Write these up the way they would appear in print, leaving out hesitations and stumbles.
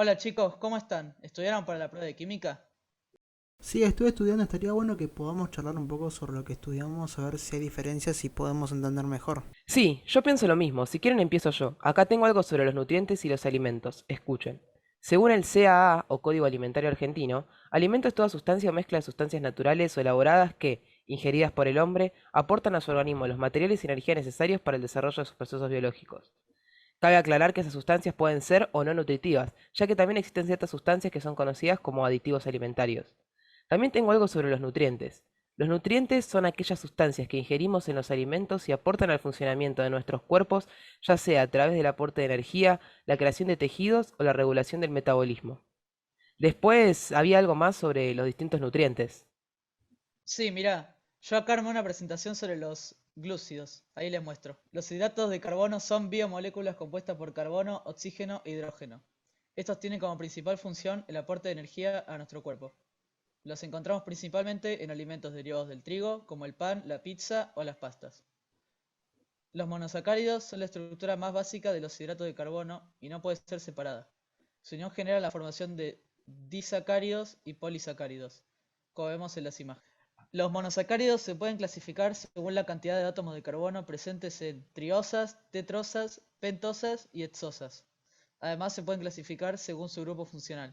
Hola chicos, ¿cómo están? ¿Estudiaron para la prueba de química? Sí, estuve estudiando, estaría bueno que podamos charlar un poco sobre lo que estudiamos, a ver si hay diferencias y podemos entender mejor. Sí, yo pienso lo mismo. Si quieren empiezo yo. Acá tengo algo sobre los nutrientes y los alimentos. Escuchen. Según el CAA o Código Alimentario Argentino, alimento es toda sustancia o mezcla de sustancias naturales o elaboradas que, ingeridas por el hombre, aportan a su organismo los materiales y energía necesarios para el desarrollo de sus procesos biológicos. Cabe aclarar que esas sustancias pueden ser o no nutritivas, ya que también existen ciertas sustancias que son conocidas como aditivos alimentarios. También tengo algo sobre los nutrientes. Los nutrientes son aquellas sustancias que ingerimos en los alimentos y aportan al funcionamiento de nuestros cuerpos, ya sea a través del aporte de energía, la creación de tejidos o la regulación del metabolismo. Después había algo más sobre los distintos nutrientes. Sí, mirá, yo acá armé una presentación sobre los glúcidos. Ahí les muestro. Los hidratos de carbono son biomoléculas compuestas por carbono, oxígeno e hidrógeno. Estos tienen como principal función el aporte de energía a nuestro cuerpo. Los encontramos principalmente en alimentos derivados del trigo, como el pan, la pizza o las pastas. Los monosacáridos son la estructura más básica de los hidratos de carbono y no puede ser separada. Su unión genera la formación de disacáridos y polisacáridos, como vemos en las imágenes. Los monosacáridos se pueden clasificar según la cantidad de átomos de carbono presentes en triosas, tetrosas, pentosas y hexosas. Además se pueden clasificar según su grupo funcional,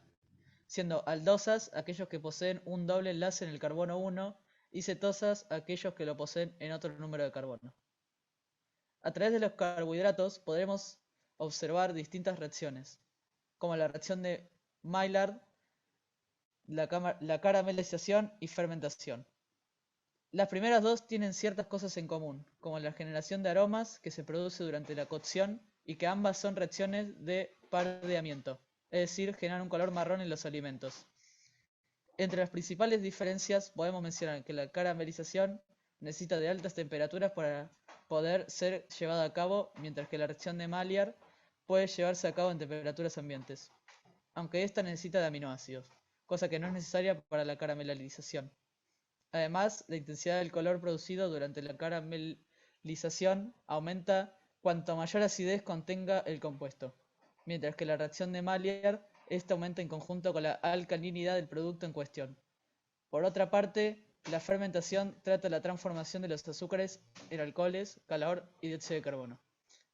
siendo aldosas aquellos que poseen un doble enlace en el carbono 1 y cetosas aquellos que lo poseen en otro número de carbono. A través de los carbohidratos podremos observar distintas reacciones, como la reacción de Maillard, la caramelización y fermentación. Las primeras dos tienen ciertas cosas en común, como la generación de aromas que se produce durante la cocción y que ambas son reacciones de pardeamiento, es decir, generan un color marrón en los alimentos. Entre las principales diferencias podemos mencionar que la caramelización necesita de altas temperaturas para poder ser llevada a cabo, mientras que la reacción de Maillard puede llevarse a cabo en temperaturas ambientes, aunque esta necesita de aminoácidos, cosa que no es necesaria para la caramelización. Además, la intensidad del color producido durante la caramelización aumenta cuanto mayor acidez contenga el compuesto, mientras que la reacción de Maillard, esta aumenta en conjunto con la alcalinidad del producto en cuestión. Por otra parte, la fermentación trata la transformación de los azúcares en alcoholes, calor y dióxido de carbono.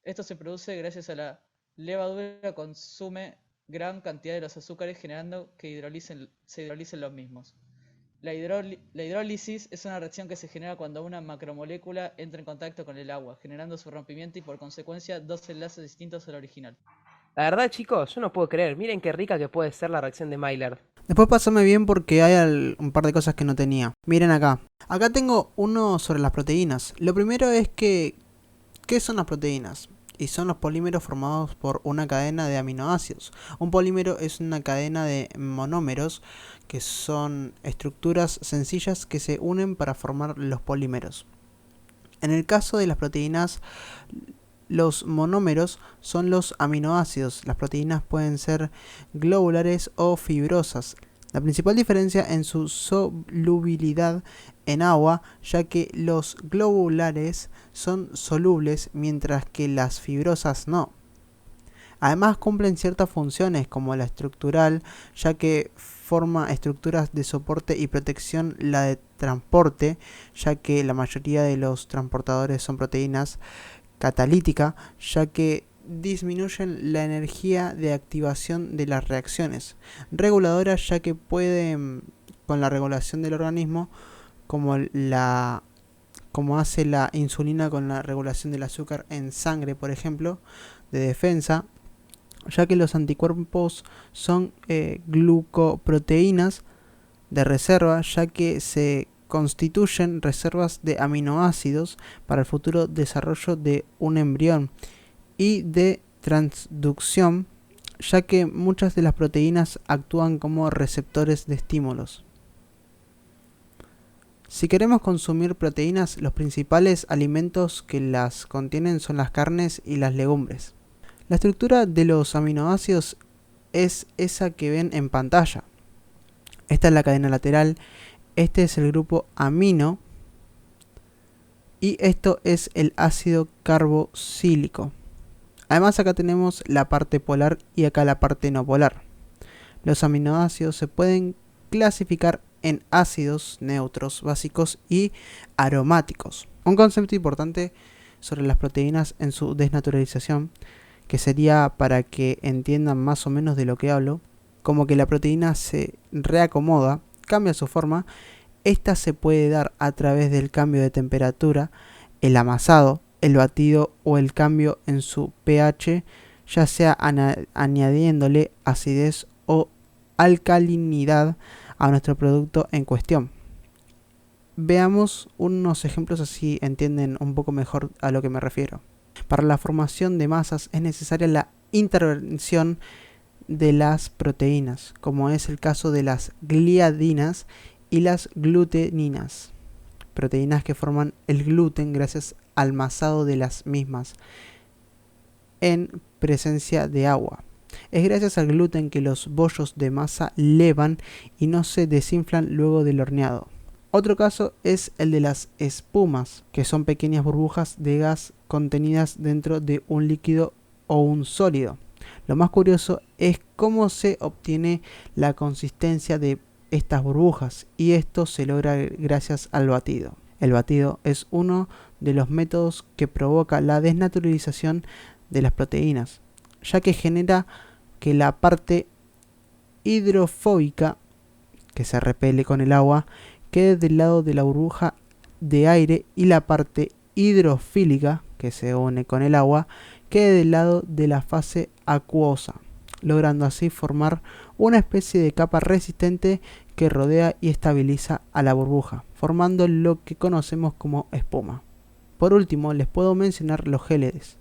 Esto se produce gracias a la levadura consume gran cantidad de los azúcares generando que se hidrolicen los mismos. La hidrólisis es una reacción que se genera cuando una macromolécula entra en contacto con el agua, generando su rompimiento y por consecuencia dos enlaces distintos al original. La verdad, chicos, yo no puedo creer. Miren qué rica que puede ser la reacción de Maillard. Después pásame bien porque hay un par de cosas que no tenía. Miren acá. Acá tengo uno sobre las proteínas. Lo primero es que, ¿qué son las proteínas? Y son los polímeros formados por una cadena de aminoácidos. Un polímero es una cadena de monómeros que son estructuras sencillas que se unen para formar los polímeros. En el caso de las proteínas, los monómeros son los aminoácidos. Las proteínas pueden ser globulares o fibrosas. La principal diferencia en su solubilidad en agua, ya que los globulares son solubles mientras que las fibrosas no. Además cumplen ciertas funciones como la estructural, ya que forma estructuras de soporte y protección, la de transporte, ya que la mayoría de los transportadores son proteínas, catalítica, ya que disminuyen la energía de activación de las reacciones, reguladora, ya que pueden con la regulación del organismo, como como hace la insulina con la regulación del azúcar en sangre, por ejemplo, de defensa, ya que los anticuerpos son glucoproteínas de reserva, ya que se constituyen reservas de aminoácidos para el futuro desarrollo de un embrión, y de transducción, ya que muchas de las proteínas actúan como receptores de estímulos. Si queremos consumir proteínas, los principales alimentos que las contienen son las carnes y las legumbres. La estructura de los aminoácidos es esa que ven en pantalla. Esta es la cadena lateral, este es el grupo amino y esto es el ácido carboxílico. Además acá tenemos la parte polar y acá la parte no polar. Los aminoácidos se pueden clasificar en ácidos, neutros, básicos y aromáticos. Un concepto importante sobre las proteínas en su desnaturalización, que sería para que entiendan más o menos de lo que hablo, como que la proteína se reacomoda, cambia su forma. Esta se puede dar a través del cambio de temperatura, el amasado, el batido o el cambio en su pH, ya sea añadiéndole acidez o alcalinidad a nuestro producto en cuestión. Veamos unos ejemplos así entienden un poco mejor a lo que me refiero. Para la formación de masas es necesaria la intervención de las proteínas, como es el caso de las gliadinas y las gluteninas, proteínas que forman el gluten gracias al masado de las mismas en presencia de agua. Es gracias al gluten que los bollos de masa levan y no se desinflan luego del horneado. Otro caso es el de las espumas, que son pequeñas burbujas de gas contenidas dentro de un líquido o un sólido. Lo más curioso es cómo se obtiene la consistencia de estas burbujas, y esto se logra gracias al batido. El batido es uno de los métodos que provoca la desnaturalización de las proteínas, ya que genera que la parte hidrofóbica, que se repele con el agua, quede del lado de la burbuja de aire, y la parte hidrofílica, que se une con el agua, quede del lado de la fase acuosa, logrando así formar una especie de capa resistente que rodea y estabiliza a la burbuja, formando lo que conocemos como espuma. Por último, les puedo mencionar los gélides,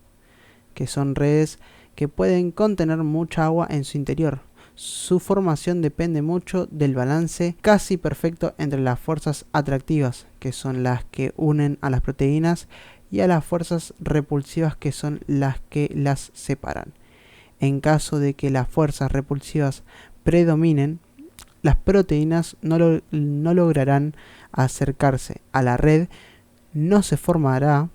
que son redes que pueden contener mucha agua en su interior. Su formación depende mucho del balance casi perfecto entre las fuerzas atractivas, que son las que unen a las proteínas, y a las fuerzas repulsivas, que son las que las separan. En caso de que las fuerzas repulsivas predominen, las proteínas no lograrán acercarse a la red, no se formará,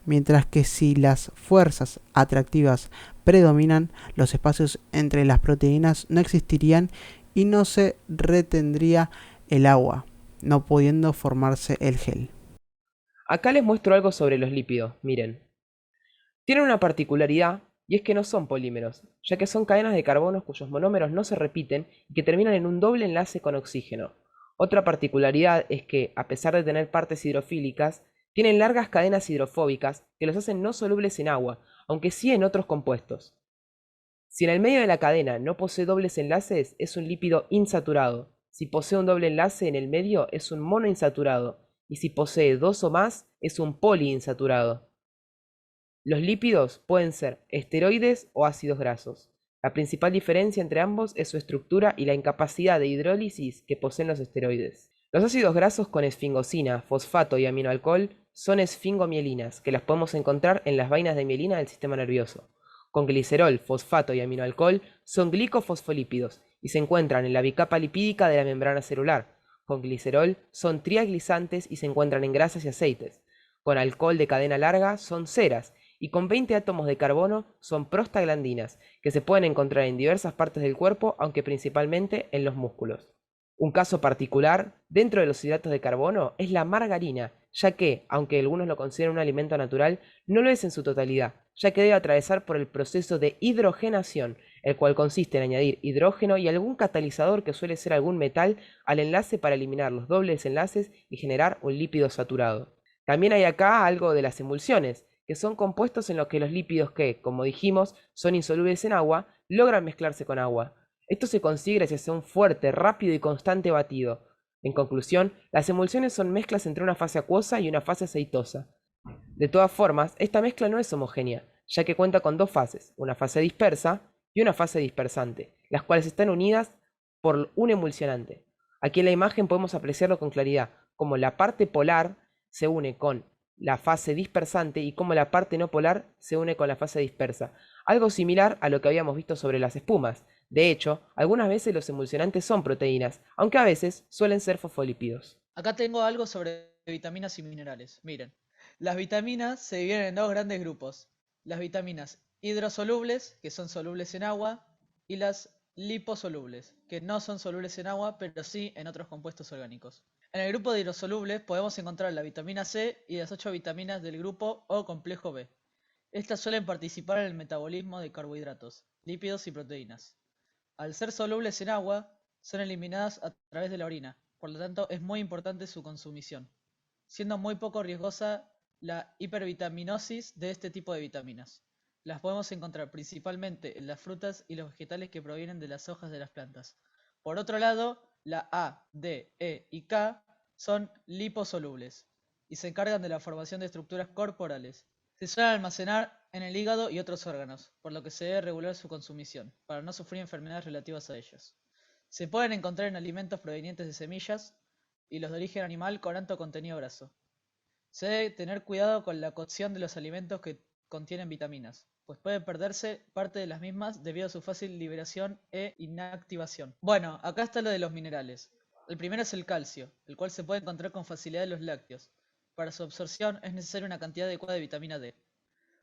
mientras que si las fuerzas atractivas predominan, los espacios entre las proteínas no existirían y no se retendría el agua, no pudiendo formarse el gel. Acá les muestro algo sobre los lípidos, miren. Tienen una particularidad, y es que no son polímeros, ya que son cadenas de carbonos cuyos monómeros no se repiten y que terminan en un doble enlace con oxígeno. Otra particularidad es que, a pesar de tener partes hidrofílicas, tienen largas cadenas hidrofóbicas que los hacen no solubles en agua, aunque sí en otros compuestos. Si en el medio de la cadena no posee dobles enlaces, es un lípido insaturado. Si posee un doble enlace en el medio, es un monoinsaturado. Y si posee dos o más, es un poliinsaturado. Los lípidos pueden ser esteroides o ácidos grasos. La principal diferencia entre ambos es su estructura y la incapacidad de hidrólisis que poseen los esteroides. Los ácidos grasos con esfingosina, fosfato y aminoalcohol son esfingomielinas, que las podemos encontrar en las vainas de mielina del sistema nervioso. Con glicerol, fosfato y aminoalcohol son glicofosfolípidos y se encuentran en la bicapa lipídica de la membrana celular. Con glicerol son triaglisantes y se encuentran en grasas y aceites. Con alcohol de cadena larga son ceras, y con 20 átomos de carbono son prostaglandinas, que se pueden encontrar en diversas partes del cuerpo, aunque principalmente en los músculos. Un caso particular dentro de los hidratos de carbono es la margarina, ya que, aunque algunos lo consideran un alimento natural, no lo es en su totalidad, ya que debe atravesar por el proceso de hidrogenación, el cual consiste en añadir hidrógeno y algún catalizador, que suele ser algún metal, al enlace para eliminar los dobles enlaces y generar un lípido saturado. También hay acá algo de las emulsiones, que son compuestos en los que los lípidos que, como dijimos, son insolubles en agua, logran mezclarse con agua. Esto se consigue gracias a un fuerte, rápido y constante batido. En conclusión, las emulsiones son mezclas entre una fase acuosa y una fase aceitosa. De todas formas, esta mezcla no es homogénea, ya que cuenta con dos fases, una fase dispersa y una fase dispersante, las cuales están unidas por un emulsionante. Aquí en la imagen podemos apreciarlo con claridad, como la parte polar se une con la fase dispersante y como la parte no polar se une con la fase dispersa. Algo similar a lo que habíamos visto sobre las espumas. De hecho, algunas veces los emulsionantes son proteínas, aunque a veces suelen ser fosfolípidos. Acá tengo algo sobre vitaminas y minerales. Miren, las vitaminas se dividen en dos grandes grupos. Las vitaminas hidrosolubles, que son solubles en agua, y las liposolubles, que no son solubles en agua, pero sí en otros compuestos orgánicos. En el grupo de hidrosolubles podemos encontrar la vitamina C y las 8 vitaminas del grupo o complejo B. Estas suelen participar en el metabolismo de carbohidratos, lípidos y proteínas. Al ser solubles en agua, son eliminadas a través de la orina, por lo tanto es muy importante su consumición, siendo muy poco riesgosa la hipervitaminosis de este tipo de vitaminas. Las podemos encontrar principalmente en las frutas y los vegetales que provienen de las hojas de las plantas. Por otro lado, la A, D, E y K son liposolubles y se encargan de la formación de estructuras corporales. Se suelen almacenar en el hígado y otros órganos, por lo que se debe regular su consumición, para no sufrir enfermedades relativas a ellas. Se pueden encontrar en alimentos provenientes de semillas y los de origen animal con alto contenido graso. Se debe tener cuidado con la cocción de los alimentos que contienen vitaminas, pues puede perderse parte de las mismas debido a su fácil liberación e inactivación. Bueno, acá está lo de los minerales. El primero es el calcio, el cual se puede encontrar con facilidad en los lácteos. Para su absorción es necesaria una cantidad adecuada de vitamina D,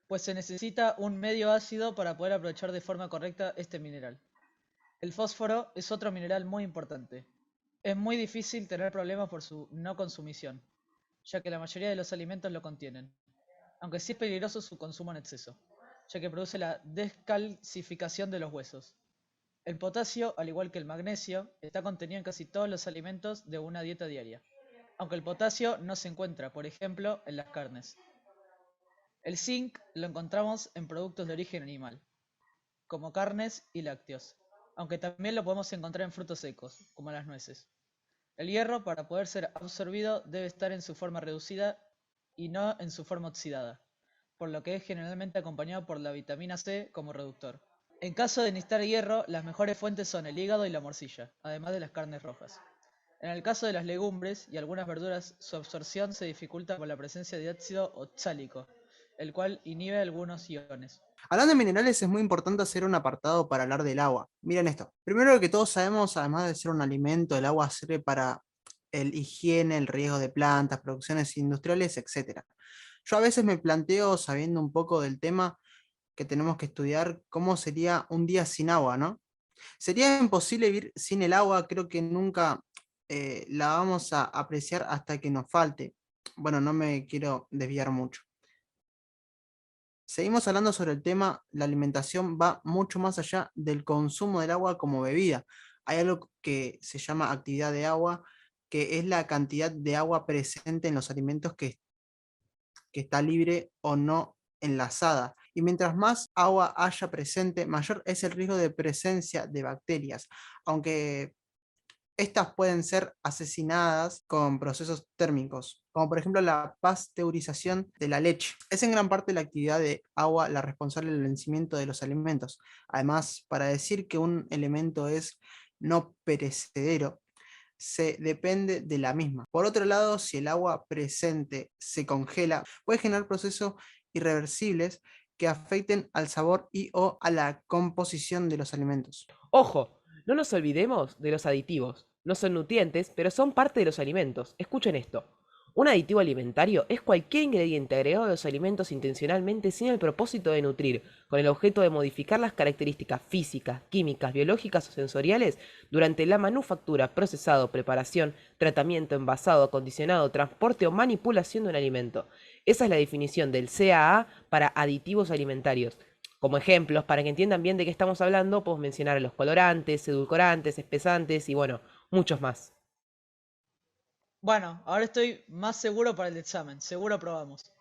pues se necesita un medio ácido para poder aprovechar de forma correcta este mineral. El fósforo es otro mineral muy importante. Es muy difícil tener problemas por su no consumición, ya que la mayoría de los alimentos lo contienen, aunque sí es peligroso su consumo en exceso, ya que produce la descalcificación de los huesos. El potasio, al igual que el magnesio, está contenido en casi todos los alimentos de una dieta diaria, aunque el potasio no se encuentra, por ejemplo, en las carnes. El zinc lo encontramos en productos de origen animal, como carnes y lácteos, aunque también lo podemos encontrar en frutos secos, como las nueces. El hierro, para poder ser absorbido, debe estar en su forma reducida y no en su forma oxidada, por lo que es generalmente acompañado por la vitamina C como reductor. En caso de necesitar hierro, las mejores fuentes son el hígado y la morcilla, además de las carnes rojas. En el caso de las legumbres y algunas verduras, su absorción se dificulta por la presencia de ácido oxálico, el cual inhibe algunos iones. Hablando de minerales, es muy importante hacer un apartado para hablar del agua. Miren esto. Primero que todos sabemos, además de ser un alimento, el agua sirve para el higiene, el riego de plantas, producciones industriales, etc. Yo a veces me planteo, sabiendo un poco del tema, que tenemos que estudiar cómo sería un día sin agua, ¿no? Sería imposible vivir sin el agua, creo que nunca la vamos a apreciar hasta que nos falte. Bueno, no me quiero desviar mucho. Seguimos hablando sobre el tema, la alimentación va mucho más allá del consumo del agua como bebida. Hay algo que se llama actividad de agua, que es la cantidad de agua presente en los alimentos que está libre o no enlazada. Y mientras más agua haya presente, mayor es el riesgo de presencia de bacterias, aunque estas pueden ser asesinadas con procesos térmicos, como por ejemplo la pasteurización de la leche. Es en gran parte la actividad de agua la responsable del vencimiento de los alimentos. Además, para decir que un elemento es no perecedero, se depende de la misma. Por otro lado, si el agua presente se congela, puede generar procesos irreversibles que afecten al sabor y o a la composición de los alimentos. Ojo, no nos olvidemos de los aditivos. No son nutrientes, pero son parte de los alimentos. Escuchen esto. Un aditivo alimentario es cualquier ingrediente agregado a los alimentos intencionalmente sin el propósito de nutrir, con el objeto de modificar las características físicas, químicas, biológicas o sensoriales durante la manufactura, procesado, preparación, tratamiento, envasado, acondicionado, transporte o manipulación de un alimento. Esa es la definición del CAA para aditivos alimentarios. Como ejemplos, para que entiendan bien de qué estamos hablando, podemos mencionar los colorantes, edulcorantes, espesantes y bueno, muchos más. Bueno, ahora estoy más seguro para el examen, seguro aprobamos.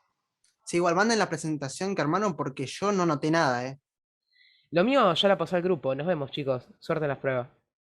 Sí, igual manden la presentación que armaron porque yo no noté nada, ¿eh? Lo mío ya la pasó al grupo. Nos vemos, chicos. Suerte en las pruebas.